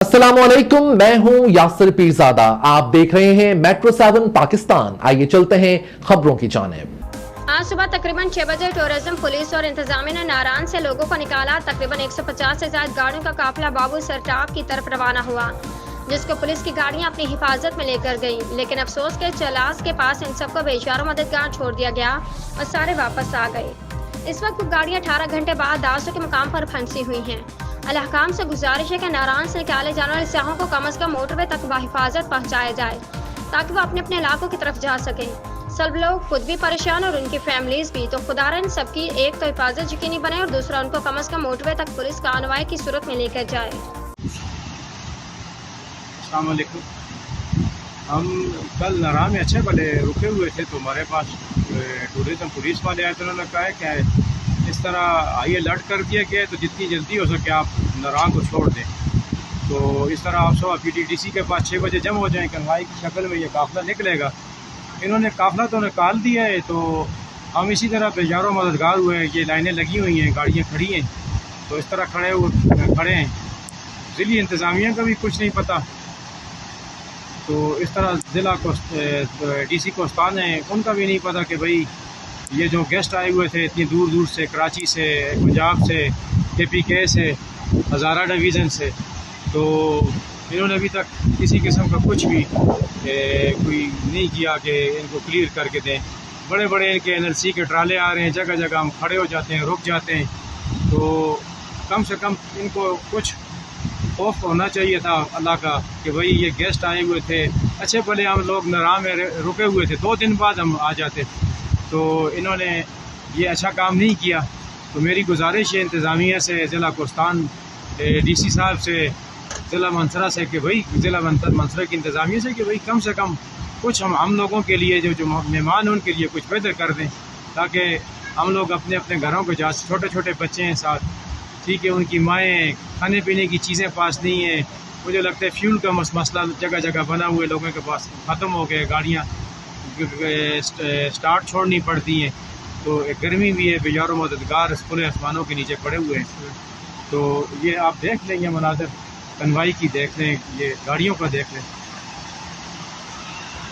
अस्सलामुअलैकुम, मैं हूं यासिर पीरजादा। आप देख रहे हैं मेट्रो 7 पाकिस्तान। आइए चलते हैं खबरों की जानिब। आज सुबह तकरीबन 6 बजे टूरिज्म पुलिस और इंतजामिया ने नारायण से लोगों को निकाला। तकरीबन 150 से ज्यादा गाड़ियों का काफिला बाबू सरटाप की तरफ रवाना हुआ, जिसको पुलिस की गाड़ियां अपनी हिफाजत में लेकर गईं। लेकिन अफसोस के चलास के पास इन सबको बेचारों मददगार छोड़ दिया गया और सारे वापस आ गए। इस वक्त गाड़ियां 18 घंटे बाद दासों के मुकाम पर फंसी हुई हैं। अल्हकाम से गुजारिश है कि नारायण से निकाले जाने वाले सियाहों को कम से कम मोटरवे तक बाहिफाजत पहुंचाया जाए ताकि वो अपने अपने इलाकों की तरफ जा सकें। सब लोग खुद भी परेशान और उनकी फैमिलीज भी। तो खुदा इन सबकी एक तो हिफाजत यकीनी बने और दूसरा उनको कम से कम मोटरवे तक पुलिस का अनुवाई की सूरत में लेकर जाए। अस्सलाम वालेकुम। हम कल नारायण में अच्छे भले रुके हुए थे, तो हमारे पास टूरिज्म पुलिस वाले आए, तो उन्होंने कहा है कि इस तरह हाई अलर्ट कर दिया गया है, तो जितनी जल्दी हो सके आप नारायण को छोड़ दें। तो इस तरह आप सब PTDC के पास 6 बजे जमा हो जाएँ, कन्वाई की शक्ल में ये काफ़िला निकलेगा। इन्होंने काफ़िला तो निकाल दिया है, तो हम इसी तरह बेजारों मददगार हुए हैं। ये लाइनें लगी हुई हैं, गाड़ियाँ खड़ी हैं, तो इस तरह खड़े हैं। ज़िली इंतज़ामिया का भी कुछ नहीं पता, तो इस तरह ज़िला को DC कोस्तान है, उनका भी नहीं पता कि भाई ये जो गेस्ट आए हुए थे इतनी दूर दूर से, कराची से, पंजाब से, KPK से, हज़ारा डिवीज़न से, तो इन्होंने अभी तक किसी किस्म का कुछ भी कोई नहीं किया कि इनको क्लियर करके दें। बड़े बड़े इनके NLC के ट्राले आ रहे हैं, जगह जगह हम खड़े हो जाते हैं, रुक जाते हैं। तो कम से कम इनको कुछ खौफ होना चाहिए था अल्लाह का कि भाई ये गेस्ट आए हुए थे, अच्छे भले हम लोग नारायण में रुके हुए थे, 2 दिन बाद हम आ जाते, तो इन्होंने ये अच्छा काम नहीं किया। तो मेरी गुजारिश है इंतज़ामिया से, ज़िला कोस्तान DC साहब से, ज़िला मंसरा से कि भाई ज़िला मंसरा की इंतज़ामिया से कि भाई कम से कम कुछ हम लोगों के लिए जो मेहमान हैं उनके लिए कुछ बेहतर कर दें, ताकि हम लोग अपने अपने घरों को जा। छोटे छोटे बच्चे हैं साथ, ठीक है, उनकी माएँ, खाने पीने की चीज़ें पास नहीं हैं। मुझे लगता है फ्यूल का मसला जगह जगह बना हुए लोगों के पास ख़त्म हो गए, गाड़ियाँ स्टार्ट छोड़नी पड़ती हैं। तो गर्मी भी है, बेजारों मददगार खुले आसमानों के नीचे पड़े हुए हैं। तो ये आप देख लें, ये मनाज़र कन्वाई की देख लें, ये गाड़ियों का देख लें।